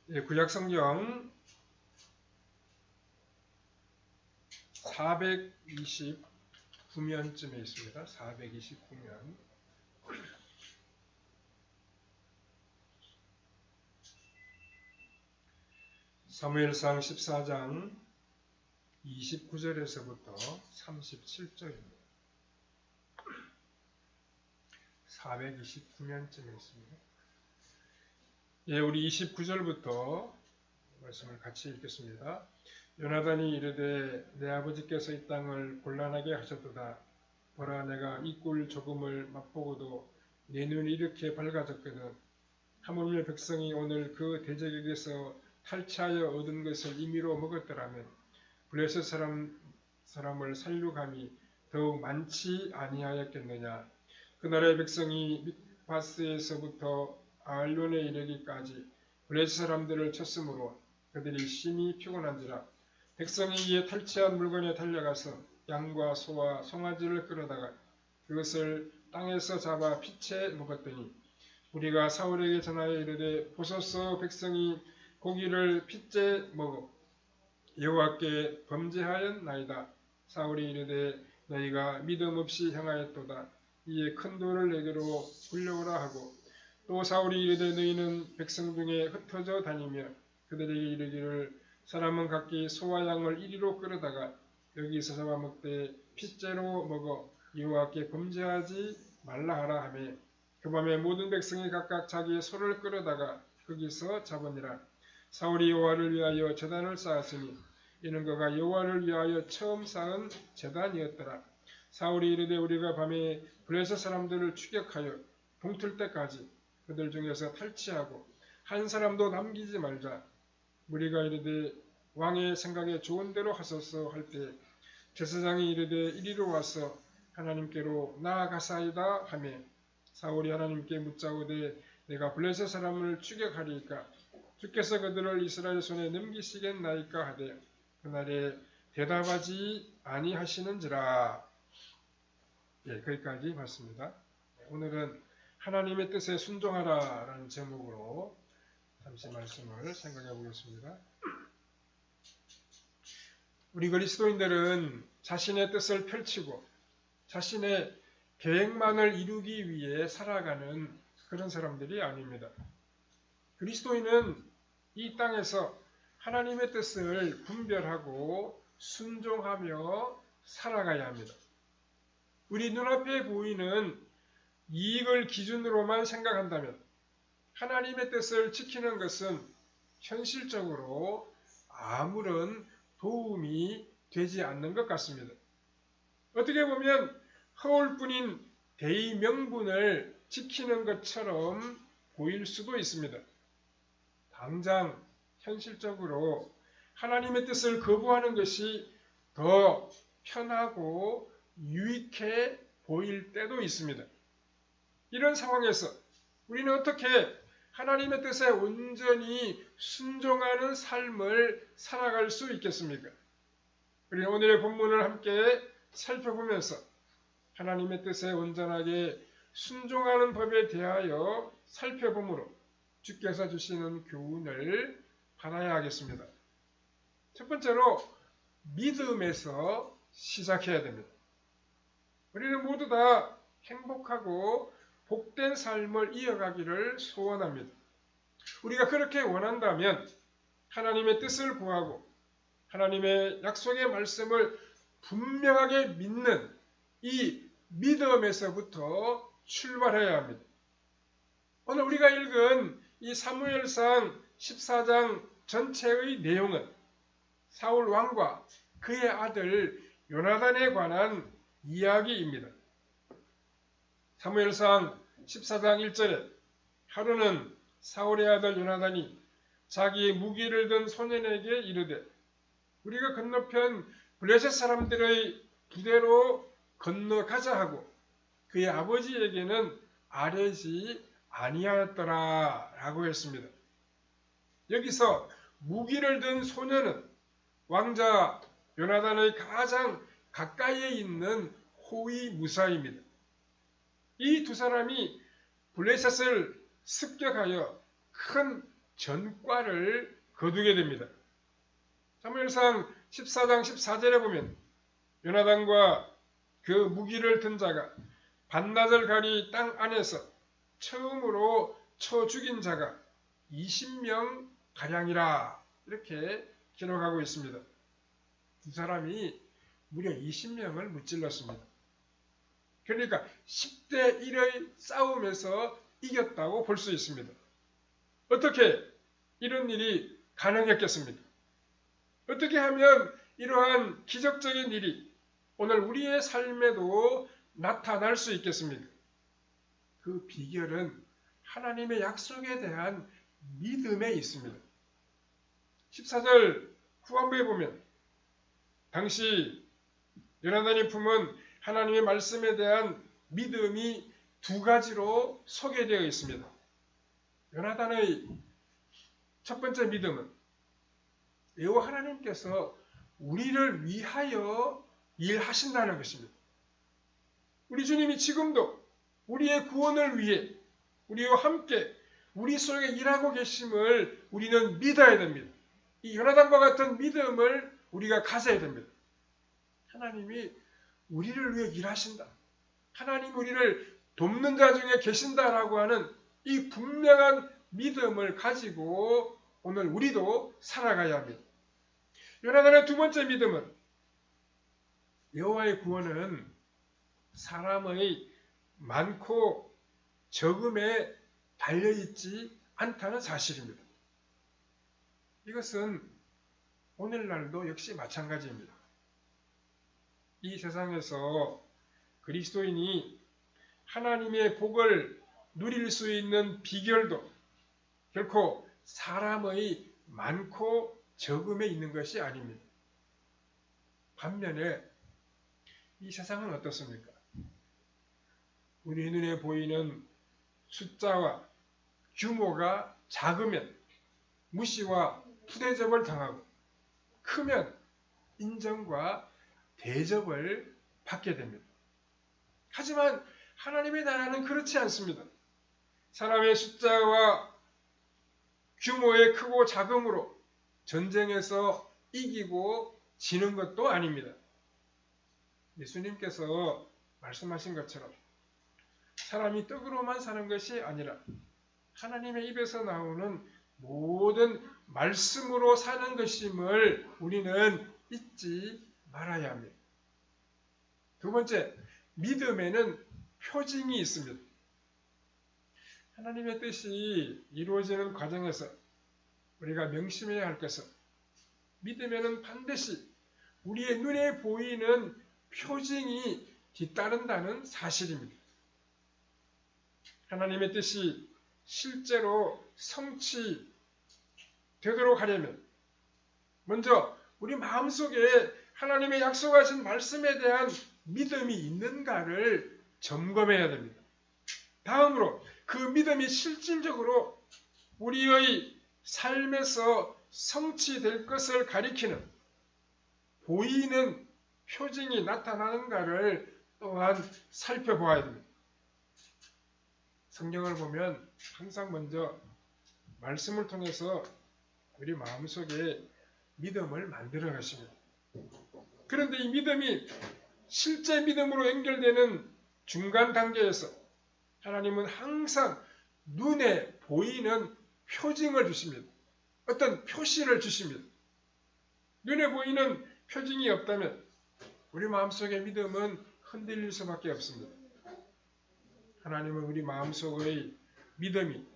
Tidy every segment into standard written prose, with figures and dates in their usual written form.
예, 구약성경 429면쯤에 있습니다. 429면. 사무엘상 14장 29절에서부터 37절입니다. 429면쯤에 있습니다. 예, 우리 29절부터 말씀을 같이 읽겠습니다. 요나단이 이르되 내 아버지께서 이 땅을 곤란하게 하셨도다. 보라, 내가 이 꿀 조금을 맛보고도 내 눈이 이렇게 밝아졌거든. 하물며 백성이 오늘 그 대적에게서 탈취하여 얻은 것을 임의로 먹었더라면 블레셋 사람을 살육함이 더욱 많지 아니하였겠느냐. 그날의 백성이 믹바스에서부터 아알론에 이르기까지 블레셋 사람들을 쳤으므로 그들이 심히 피곤한지라. 백성이 이에 탈취한 물건에 달려가서 양과 소와 송아지를 끌어다가 그것을 땅에서 잡아 피채 먹었더니 우리가 사울에게 전하여 이르되 보소서, 백성이 고기를 피째 먹어 여호와께 범죄하였나이다. 사울이 이르되 너희가 믿음 없이 행하였도다. 이에 큰 돌을 내게로 굴려오라 하고, 또 사울이 이르되 너희는 백성 중에 흩어져 다니며 그들에게 이르기를 사람은 각기 소와 양을 이리로 끌어다가 여기서 잡아먹되 피째로 먹어 여호와께 범죄하지 말라 하라 하며, 그 밤에 모든 백성이 각각 자기의 소를 끌어다가 거기서 잡으니라. 사울이 여호와를 위하여 제단을 쌓았으니 이는 그가 여호와를 위하여 처음 쌓은 제단이었더라. 사울이 이르되 우리가 밤에 블레셋 사람들을 추격하여 동틀 때까지 그들 중에서 탈취하고 한 사람도 남기지 말자. 무리가 이르되 왕의 생각에 좋은 대로 하소서 할 때 제사장이 이르되 이리로 와서 하나님께로 나아가사이다 하며, 사울이 하나님께 묻자오되 내가 블레셋 사람을 추격하리이까 주께서 그들을 이스라엘 손에 넘기시겠나이까 하되 그날에 대답하지 아니하시는지라. 예, 거기까지 봤습니다. 오늘은 하나님의 뜻에 순종하라 라는 제목으로 잠시 말씀을 생각해 보겠습니다. 우리 그리스도인들은 자신의 뜻을 펼치고 자신의 계획만을 이루기 위해 살아가는 그런 사람들이 아닙니다. 그리스도인은 이 땅에서 하나님의 뜻을 분별하고 순종하며 살아가야 합니다. 우리 눈앞에 보이는 이익을 기준으로만 생각한다면 하나님의 뜻을 지키는 것은 현실적으로 아무런 도움이 되지 않는 것 같습니다. 어떻게 보면 허울뿐인 대의 명분을 지키는 것처럼 보일 수도 있습니다. 당장 현실적으로 하나님의 뜻을 거부하는 것이 더 편하고 유익해 보일 때도 있습니다. 이런 상황에서 우리는 어떻게 하나님의 뜻에 온전히 순종하는 삶을 살아갈 수 있겠습니까? 우리는 오늘의 본문을 함께 살펴보면서 하나님의 뜻에 온전하게 순종하는 법에 대하여 살펴보므로 주께서 주시는 교훈을 받아야 하겠습니다. 첫 번째로 믿음에서 시작해야 됩니다. 우리는 모두 다 행복하고 복된 삶을 이어가기를 소원합니다. 우리가 그렇게 원한다면 하나님의 뜻을 구하고 하나님의 약속의 말씀을 분명하게 믿는 이 믿음에서부터 출발해야 합니다. 오늘 우리가 읽은 이 사무엘상 14장 전체의 내용은 사울 왕과 그의 아들 요나단에 관한 이야기입니다. 사무엘상 14장 1절에 하루는 사울의 아들 요나단이 자기의 무기를 든 소년에게 이르되 우리가 건너편 블레셋 사람들의 부대로 건너가자 하고 그의 아버지에게는 아뢰지 아니하였더라 라고 했습니다. 여기서 무기를 든 소년은 왕자 요나단의 가장 가까이에 있는 호위 무사입니다. 이 두 사람이 블레셋을 습격하여 큰 전과를 거두게 됩니다. 사무엘상 14장 14절에 보면 요나단과 그 무기를 든 자가 반나절 가리 땅 안에서 처음으로 쳐 죽인 자가 20명 가량이라 이렇게 기록하고 있습니다. 두 사람이 무려 20명을 무찔렀습니다. 그러니까 10대 1의 싸움에서 이겼다고 볼 수 있습니다. 어떻게 이런 일이 가능했겠습니까? 어떻게 하면 이러한 기적적인 일이 오늘 우리의 삶에도 나타날 수 있겠습니까? 그 비결은 하나님의 약속에 대한 믿음에 있습니다. 14절 후반부에 보면 당시 요나단이 품은 하나님의 말씀에 대한 믿음이 두 가지로 소개되어 있습니다. 요나단의 첫 번째 믿음은 여호와 하나님께서 우리를 위하여 일하신다는 것입니다. 우리 주님이 지금도 우리의 구원을 위해 우리와 함께 우리 속에 일하고 계심을 우리는 믿어야 됩니다. 이 요나단과 같은 믿음을 우리가 가져야 됩니다. 하나님이 우리를 위해 일하신다. 하나님 우리를 돕는 자 중에 계신다라고 하는 이 분명한 믿음을 가지고 오늘 우리도 살아가야 합니다. 요나단의 두 번째 믿음은 여호와의 구원은 사람의 많고 적음에 달려있지 않다는 사실입니다. 이것은 오늘날도 역시 마찬가지입니다. 이 세상에서 그리스도인이 하나님의 복을 누릴 수 있는 비결도 결코 사람의 많고 적음에 있는 것이 아닙니다. 반면에 이 세상은 어떻습니까? 우리 눈에 보이는 숫자와 규모가 작으면 무시와 푸대접을 당하고 크면 인정과 대접을 받게 됩니다. 하지만 하나님의 나라는 그렇지 않습니다. 사람의 숫자와 규모의 크고 작음으로 전쟁에서 이기고 지는 것도 아닙니다. 예수님께서 말씀하신 것처럼 사람이 떡으로만 사는 것이 아니라 하나님의 입에서 나오는 모든 말씀으로 사는 것임을 우리는 잊지 말아야 합니다. 두 번째, 믿음에는 표징이 있습니다. 하나님의 뜻이 이루어지는 과정에서 우리가 명심해야 할 것은 믿음에는 반드시 우리의 눈에 보이는 표징이 뒤따른다는 사실입니다. 하나님의 뜻이 실제로 성취되도록 하려면 먼저 우리 마음속에 하나님의 약속하신 말씀에 대한 믿음이 있는가를 점검해야 됩니다. 다음으로 그 믿음이 실질적으로 우리의 삶에서 성취될 것을 가리키는 보이는 표징이 나타나는가를 또한 살펴보아야 됩니다. 성경을 보면 항상 먼저 말씀을 통해서 우리 마음속에 믿음을 만들어 가십니다. 그런데 이 믿음이 실제 믿음으로 연결되는 중간 단계에서 하나님은 항상 눈에 보이는 표징을 주십니다. 어떤 표시를 주십니다. 눈에 보이는 표징이 없다면 우리 마음속의 믿음은 흔들릴 수밖에 없습니다. 하나님은 우리 마음속의 믿음이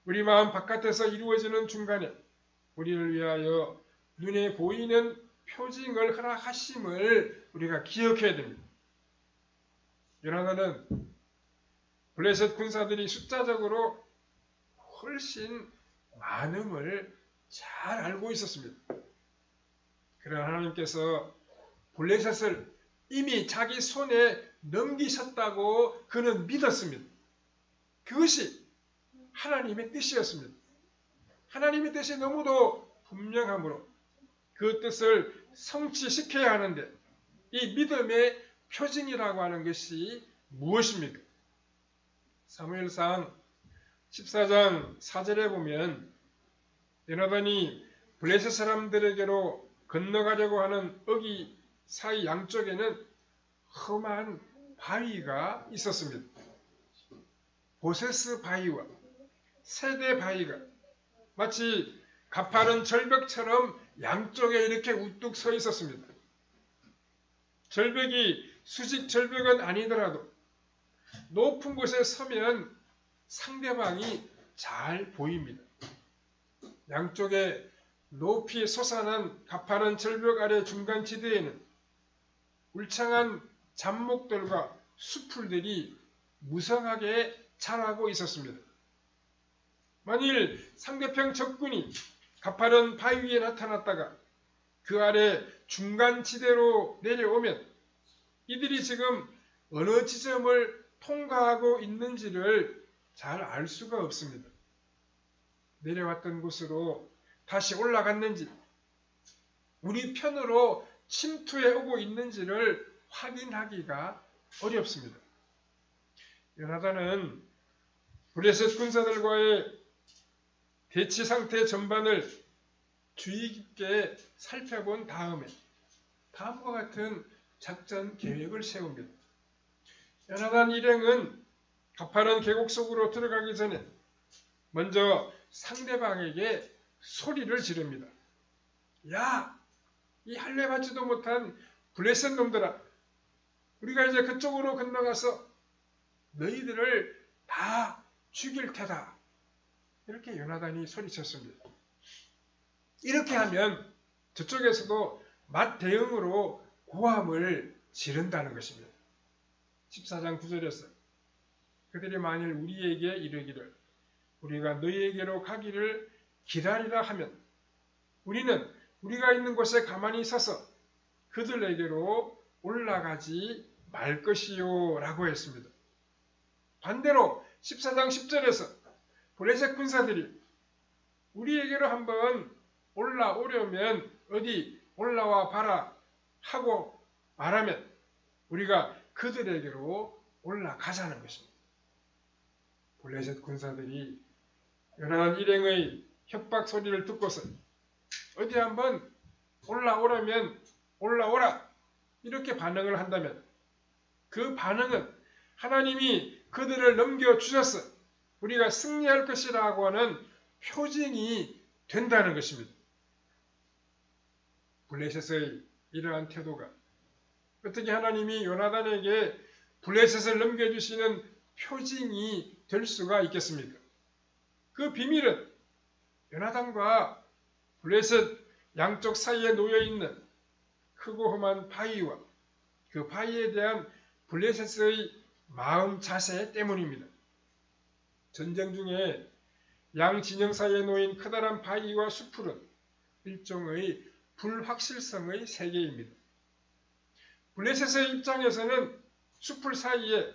우리 마음 바깥에서 이루어지는 중간에 우리를 위하여 눈에 보이는 표징을 허락하심을 우리가 기억해야 됩니다. 요나단은 블레셋 군사들이 숫자적으로 훨씬 많음을 잘 알고 있었습니다. 그러나 하나님께서 블레셋을 이미 자기 손에 넘기셨다고 그는 믿었습니다. 그것이 하나님의 뜻이었습니다. 하나님의 뜻이 너무도 분명하므로 그 뜻을 성취시켜야 하는데 이 믿음의 표징이라고 하는 것이 무엇입니까? 사무엘상 14장 4절에 보면 요나단이 블레셋 사람들에게로 건너가려고 하는 어기 사이 양쪽에는 험한 바위가 있었습니다. 보세스 바위와 세대 바위가 마치 가파른 절벽처럼 양쪽에 이렇게 우뚝 서 있었습니다. 절벽이 수직 절벽은 아니더라도 높은 곳에 서면 상대방이 잘 보입니다. 양쪽에 높이 솟아난 가파른 절벽 아래 중간 지대에는 울창한 잡목들과 수풀들이 무성하게 자라고 있었습니다. 만일 상대편 적군이 가파른 바위 위에 나타났다가 그 아래 중간 지대로 내려오면 이들이 지금 어느 지점을 통과하고 있는지를 잘 알 수가 없습니다. 내려왔던 곳으로 다시 올라갔는지 우리 편으로 침투해 오고 있는지를 확인하기가 어렵습니다. 요나단은 블레셋 군사들과의 대치 상태 전반을 주의 깊게 살펴본 다음에 다음과 같은 작전 계획을 세웁니다. 요나단 일행은 가파른 계곡 속으로 들어가기 전에 먼저 상대방에게 소리를 지릅니다. 야! 이 할례 받지도 못한 블레셋 놈들아! 우리가 이제 그쪽으로 건너가서 너희들을 다 죽일 테다. 이렇게 요나단이 소리쳤습니다. 이렇게 하면 저쪽에서도 맞대응으로 고함을 지른다는 것입니다. 14장 9절에서 그들이 만일 우리에게 이르기를 우리가 너희에게로 가기를 기다리라 하면 우리는 우리가 있는 곳에 가만히 서서 그들에게로 올라가지 말 것이요 라고 했습니다. 반대로 14장 10절에서 블레셋 군사들이 우리에게로 한번 올라오려면 어디 올라와 봐라 하고 말하면 우리가 그들에게로 올라가자는 것입니다. 블레셋 군사들이 요나단 일행의 협박 소리를 듣고서 어디 한번 올라오라면 올라오라 이렇게 반응을 한다면 그 반응은 하나님이 그들을 넘겨주셔서 우리가 승리할 것이라고 하는 표징이 된다는 것입니다. 블레셋의 이러한 태도가 어떻게 하나님이 요나단에게 블레셋을 넘겨주시는 표징이 될 수가 있겠습니까? 그 비밀은 요나단과 블레셋 양쪽 사이에 놓여있는 크고 험한 바위와 그 바위에 대한 블레셋의 마음 자세 때문입니다. 전쟁 중에 양 진영 사이에 놓인 커다란 바위와 수풀은 일종의 불확실성의 세계입니다. 블레셋의 입장에서는 수풀 사이에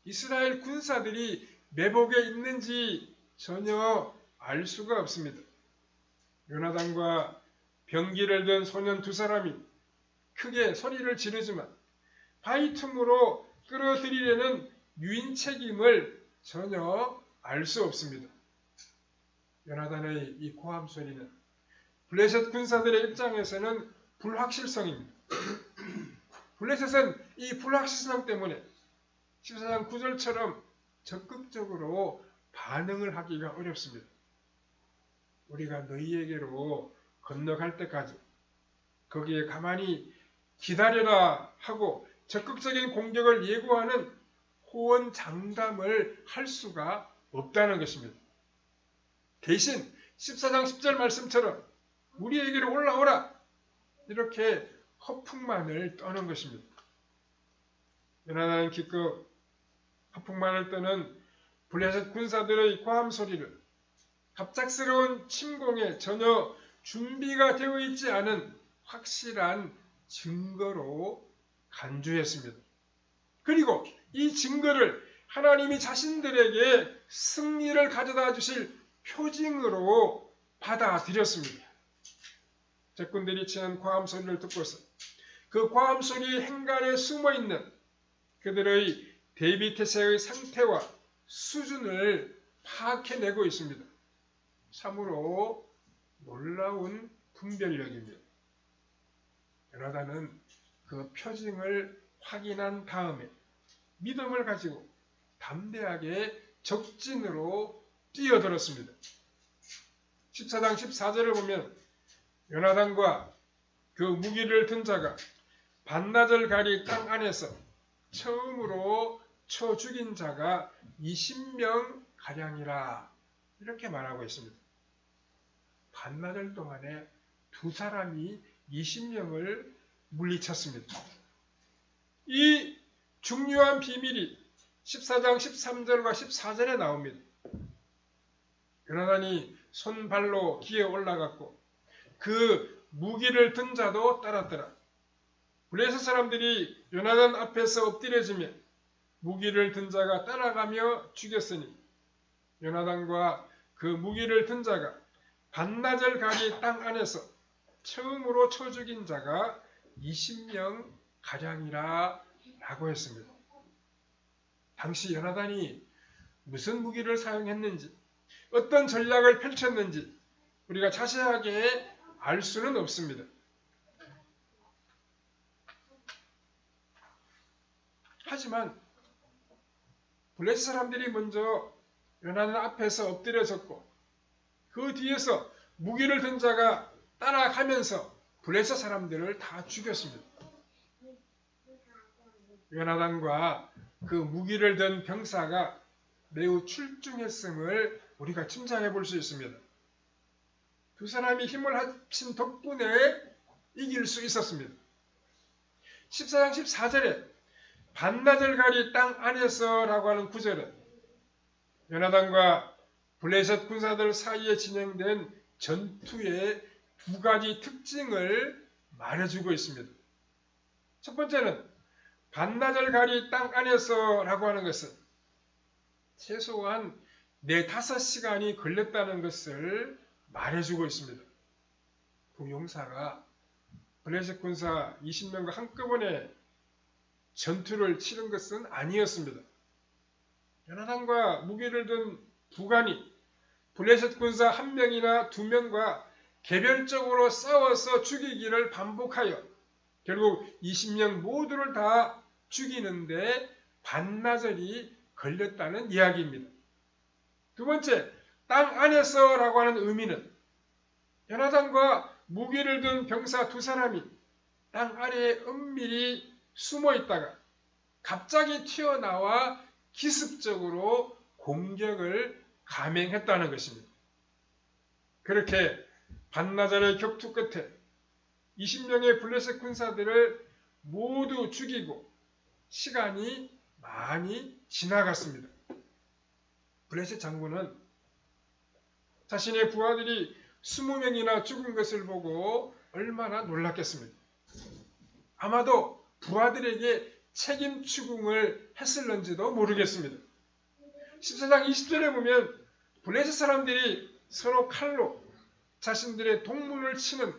이스라엘 군사들이 매복에 있는지 전혀 알 수가 없습니다. 요나단과 병기를 든 소년 두 사람이 크게 소리를 지르지만 바위 틈으로 끌어들이려는 유인 책임을 전혀 알 수 없습니다. 요나단의 이 고함 소리는 블레셋 군사들의 입장에서는 불확실성입니다. 블레셋은 이 불확실성 때문에 14장 9절처럼 적극적으로 반응을 하기가 어렵습니다. 우리가 너희에게로 건너갈 때까지 거기에 가만히 기다려라 하고 적극적인 공격을 예고하는 호언장담을 할 수가 없다는 것입니다. 대신 14장 10절 말씀처럼 우리에게로 올라오라 이렇게 허풍만을 떠는 것입니다. 요나단은 기껏 허풍만을 떠는 블레셋 군사들의 고함 소리를 갑작스러운 침공에 전혀 준비가 되어 있지 않은 확실한 증거로 간주했습니다. 그리고 이 증거를 하나님이 자신들에게 승리를 가져다 주실 표징으로 받아들였습니다. 적군들이 치는 고함 소리를 듣고서 그 고함 소리 행간에 숨어있는 그들의 대비태세의 상태와 수준을 파악해내고 있습니다. 참으로 놀라운 분별력입니다. 요나단은 그 표징을 확인한 다음에 믿음을 가지고 담대하게 적진으로 뛰어들었습니다. 14장 14절을 보면 요나단과 그 무기를 든 자가 반나절 가리 땅 안에서 처음으로 쳐 죽인 자가 20명 가량이라 이렇게 말하고 있습니다. 반나절 동안에 두 사람이 20명을 물리쳤습니다. 이 중요한 비밀이 14장 13절과 14절에 나옵니다. 요나단이 손발로 기에 올라갔고 그 무기를 든 자도 따랐더라. 블레셋 사람들이 요나단 앞에서 엎드려지며 무기를 든 자가 따라가며 죽였으니 요나단과 그 무기를 든 자가 반나절 가리 땅 안에서 처음으로 쳐 죽인 자가 20명 가량이라 라고 했습니다. 당시 요나단이 무슨 무기를 사용했는지 어떤 전략을 펼쳤는지 우리가 자세하게 알 수는 없습니다. 하지만 블레셋 사람들이 먼저 요나단 앞에서 엎드려졌고 그 뒤에서 무기를 든 자가 따라가면서 블레셋 사람들을 다 죽였습니다. 요나단과 그 무기를 든 병사가 매우 출중했음을 우리가 짐작해 볼 수 있습니다. 두 사람이 힘을 합친 덕분에 이길 수 있었습니다. 14장 14절에 반나절 가리 땅 안에서라고 하는 구절은 요나단과 블레셋 군사들 사이에 진행된 전투의 두 가지 특징을 말해주고 있습니다. 첫 번째는 반나절 가리 땅 안에서라고 하는 것은 최소한 4-5시간이 걸렸다는 것을 말해주고 있습니다. 그 용사가 블레셋 군사 20명과 한꺼번에 전투를 치른 것은 아니었습니다. 요나단과 무기를 든 부관이 블레셋 군사 1명이나 2명과 개별적으로 싸워서 죽이기를 반복하여 결국 20명 모두를 다 죽이는데 반나절이 걸렸다는 이야기입니다. 두 번째, 땅 안에서라고 하는 의미는 요나단과 무기를 든 병사 두 사람이 땅 아래에 은밀히 숨어 있다가 갑자기 튀어나와 기습적으로 공격을 감행했다는 것입니다. 그렇게 반나절의 격투 끝에 20명의 블레셋 군사들을 모두 죽이고 시간이 많이 지나갔습니다. 블레셋 장군은 자신의 부하들이 20명이나 죽은 것을 보고 얼마나 놀랐겠습니까? 아마도 부하들에게 책임 추궁을 했을런지도 모르겠습니다. 14장 20절에 보면 블레셋 사람들이 서로 칼로 자신들의 동문을 치는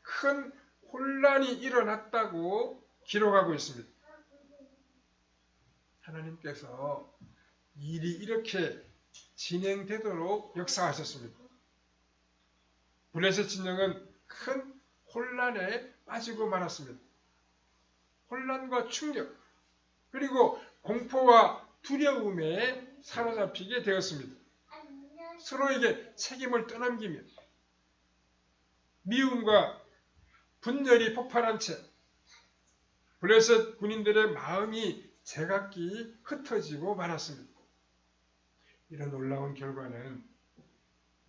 큰 혼란이 일어났다고 기록하고 있습니다. 하나님께서 일이 이렇게 진행되도록 역사하셨습니다. 블레셋 진영은 큰 혼란에 빠지고 말았습니다. 혼란과 충격 그리고 공포와 두려움에 사로잡히게 되었습니다. 서로에게 책임을 떠넘기며 미움과 분열이 폭발한 채 블레셋 군인들의 마음이 제각기 흩어지고 말았습니다. 이런 놀라운 결과는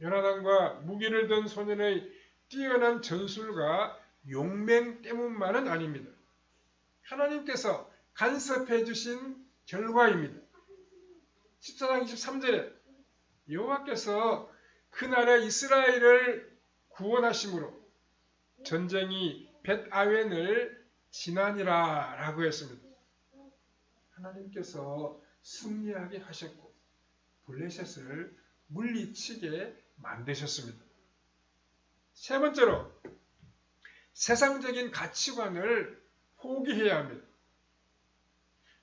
요나단과 무기를 든 소년의 뛰어난 전술과 용맹 때문만은 아닙니다. 하나님께서 간섭해 주신 결과입니다. 14장 23절에 여호와께서 그날에 이스라엘을 구원하심으로 전쟁이 벳아웬을 지나니라 라고 했습니다. 하나님께서 승리하게 하셨고 블레셋을 물리치게 만드셨습니다. 세 번째로 세상적인 가치관을 포기해야 합니다.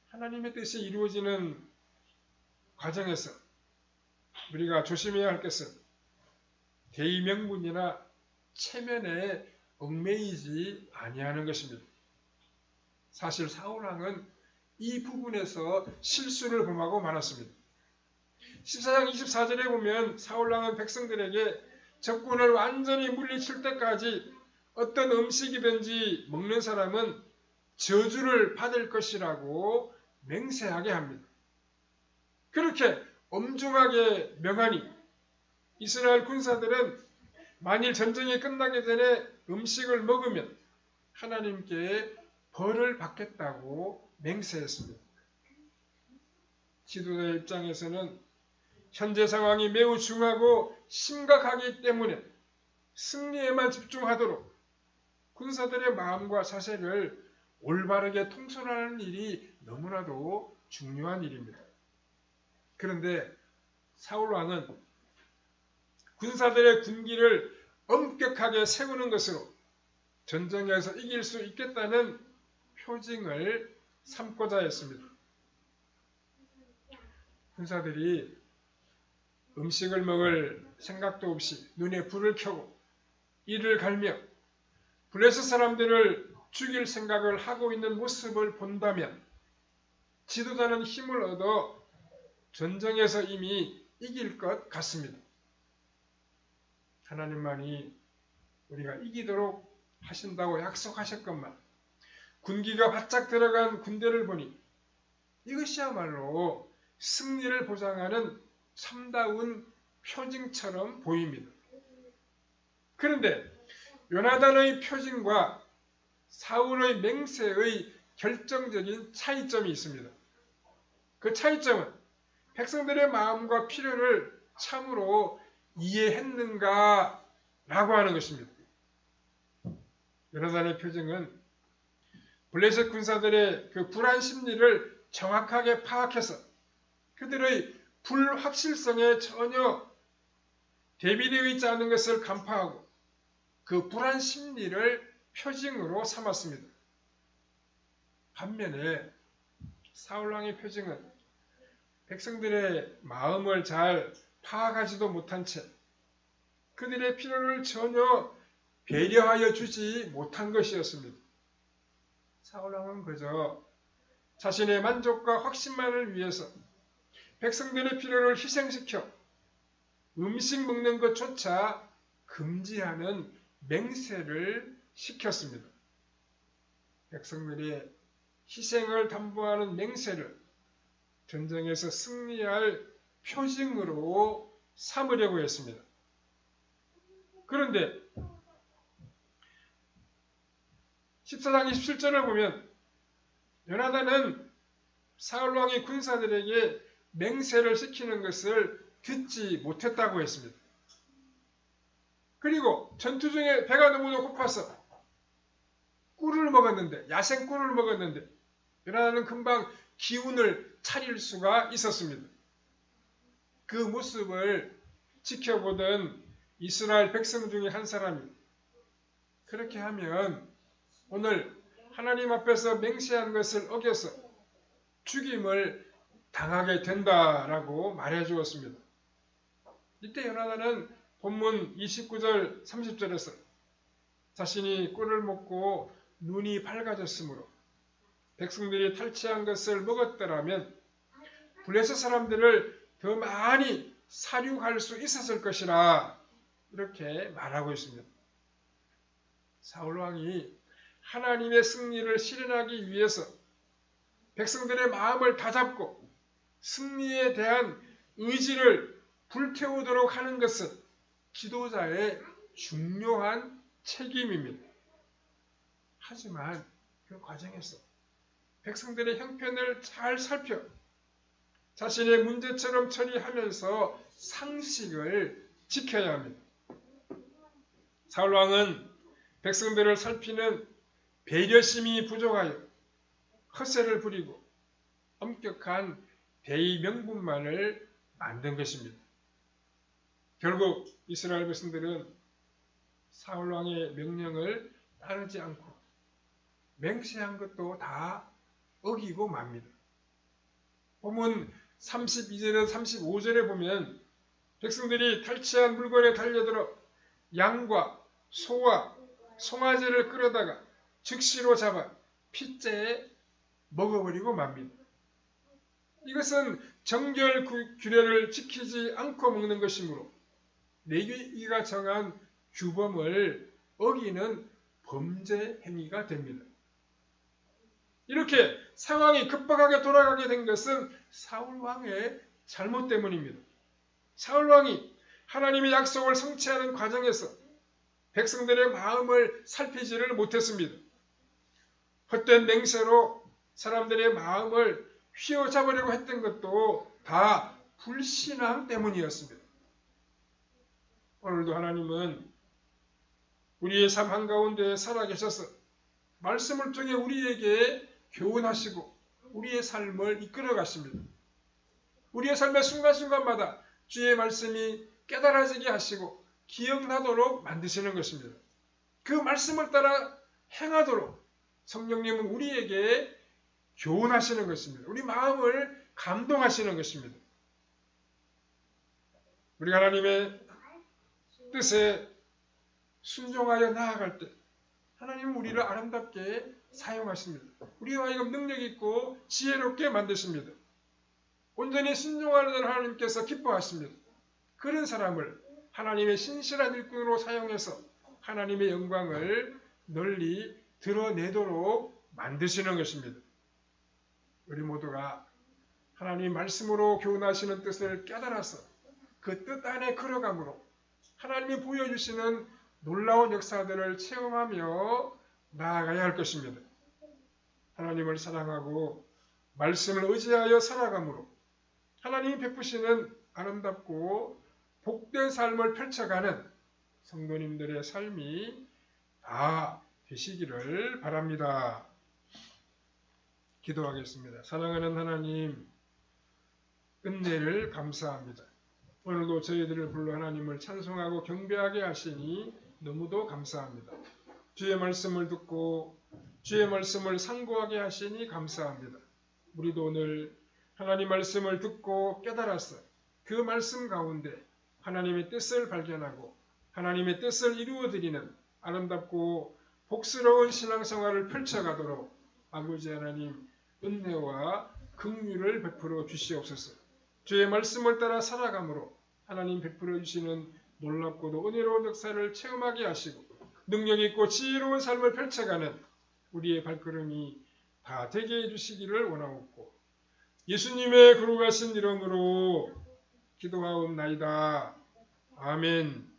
하나님의 뜻이 이루어지는 과정에서 우리가 조심해야 할 것은 대의명분이나 체면에 얽매이지 아니하는 것입니다. 사실 사울왕은 이 부분에서 실수를 범하고 말았습니다. 14장 24절에 보면 사울왕은 백성들에게 적군을 완전히 물리칠 때까지 어떤 음식이든지 먹는 사람은 저주를 받을 것이라고 맹세하게 합니다. 그렇게 엄중하게 명하니 이스라엘 군사들은 만일 전쟁이 끝나기 전에 음식을 먹으면 하나님께 벌을 받겠다고 맹세했습니다. 지도자의 입장에서는 현재 상황이 매우 중하고 심각하기 때문에 승리에만 집중하도록 군사들의 마음과 자세를 올바르게 통솔하는 일이 너무나도 중요한 일입니다. 그런데 사울왕은 군사들의 군기를 엄격하게 세우는 것으로 전쟁에서 이길 수 있겠다는 표징을 삼고자 했습니다. 군사들이 음식을 먹을 생각도 없이 눈에 불을 켜고 이를 갈며 블레셋 사람들을 죽일 생각을 하고 있는 모습을 본다면 지도자는 힘을 얻어 전쟁에서 이미 이길 것 같습니다. 하나님만이 우리가 이기도록 하신다고 약속하셨건만 군기가 바짝 들어간 군대를 보니 이것이야말로 승리를 보장하는 참다운 표징처럼 보입니다. 그런데 요나단의 표징과 사울의 맹세의 결정적인 차이점이 있습니다. 그 차이점은 백성들의 마음과 필요를 참으로 이해했는가 라고 하는 것입니다. 요나단의 표징은 블레셋 군사들의 그 불안 심리를 정확하게 파악해서 그들의 불확실성에 전혀 대비되어 있지 않은 것을 간파하고 그 불안 심리를 표징으로 삼았습니다. 반면에 사울왕의 표징은 백성들의 마음을 잘 파악하지도 못한 채 그들의 필요를 전혀 배려하여 주지 못한 것이었습니다. 사울왕은 그저 자신의 만족과 확신만을 위해서 백성들의 필요를 희생시켜 음식 먹는 것조차 금지하는 맹세를 시켰습니다. 백성들의 희생을 담보하는 맹세를 전쟁에서 승리할 표징으로 삼으려고 했습니다. 그런데 14장 27절을 보면 요나단은 사울왕이 군사들에게 맹세를 시키는 것을 듣지 못했다고 했습니다. 그리고 전투 중에 배가 너무도 고파서 꿀을 먹었는데, 야생 꿀을 먹었는데 요나단은 금방 기운을 차릴 수가 있었습니다. 그 모습을 지켜보던 이스라엘 백성 중에 한 사람이 그렇게 하면 오늘 하나님 앞에서 맹세한 것을 어겨서 죽임을 당하게 된다라고 말해 주었습니다. 이때 요나단은 본문 29절 30절에서 자신이 꿀을 먹고 눈이 밝아졌으므로 백성들이 탈취한 것을 먹었더라면 블레셋 사람들을 더 많이 살육할 수 있었을 것이라 이렇게 말하고 있습니다. 사울왕이 하나님의 승리를 실현하기 위해서 백성들의 마음을 다잡고 승리에 대한 의지를 불태우도록 하는 것은 지도자의 중요한 책임입니다. 하지만 그 과정에서 백성들의 형편을 잘 살펴 자신의 문제처럼 처리하면서 상식을 지켜야 합니다. 사울왕은 백성들을 살피는 배려심이 부족하여 허세를 부리고 엄격한 대의 명분만을 만든 것입니다. 결국 이스라엘 백성들은 사울왕의 명령을 따르지 않고 맹세한 것도 다 어기고 맙니다. 본문 32절에서 35절에 보면 백성들이 탈취한 물건에 달려들어 양과 소와 송아지를 끌어다가 즉시로 잡아 핏째에 먹어버리고 맙니다. 이것은 정결 규례를 지키지 않고 먹는 것이므로 레위기가 정한 규범을 어기는 범죄 행위가 됩니다. 이렇게 상황이 급박하게 돌아가게 된 것은 사울왕의 잘못 때문입니다. 사울왕이 하나님의 약속을 성취하는 과정에서 백성들의 마음을 살피지를 못했습니다. 헛된 맹세로 사람들의 마음을 휘어잡으려고 했던 것도 다 불신앙 때문이었습니다. 오늘도 하나님은 우리의 삶 한가운데 살아계셔서 말씀을 통해 우리에게 교훈하시고 우리의 삶을 이끌어 가십니다. 우리의 삶의 순간순간마다 주의 말씀이 깨달아지게 하시고 기억나도록 만드시는 것입니다. 그 말씀을 따라 행하도록 성령님은 우리에게 교훈하시는 것입니다. 우리 마음을 감동하시는 것입니다. 우리가 하나님의 뜻에 순종하여 나아갈 때 하나님은 우리를 아름답게 사용하십니다. 우리와 하여금 능력 있고 지혜롭게 만드십니다. 온전히 순종하는 하나님께서 기뻐하십니다. 그런 사람을 하나님의 신실한 일꾼으로 사용해서 하나님의 영광을 널리 드러내도록 만드시는 것입니다. 우리 모두가 하나님 말씀으로 교훈하시는 뜻을 깨달아서 그 뜻 안에 걸어감으로 하나님이 보여주시는 놀라운 역사들을 체험하며 나아가야 할 것입니다. 하나님을 사랑하고 말씀을 의지하여 살아감으로 하나님이 베푸시는 아름답고 복된 삶을 펼쳐가는 성도님들의 삶이 다 되시기를 바랍니다. 기도하겠습니다. 사랑하는 하나님, 은혜를 감사합니다. 오늘도 저희들을 불러 하나님을 찬송하고 경배하게 하시니 너무도 감사합니다. 주의 말씀을 듣고 주의 말씀을 상고하게 하시니 감사합니다. 우리도 오늘 하나님 말씀을 듣고 깨달아서 그 말씀 가운데 하나님의 뜻을 발견하고 하나님의 뜻을 이루어드리는 아름답고 복스러운 신앙생활을 펼쳐가도록 아버지 하나님 은혜와 긍휼을 베풀어 주시옵소서. 주의 말씀을 따라 살아감으로 하나님 베풀어 주시는 놀랍고도 은혜로운 역사를 체험하게 하시고 능력 있고 지혜로운 삶을 펼쳐가는 우리의 발걸음이 다 되게 해주시기를 원하옵고 예수님의 거룩하신 이름으로 기도하옵나이다. 아멘.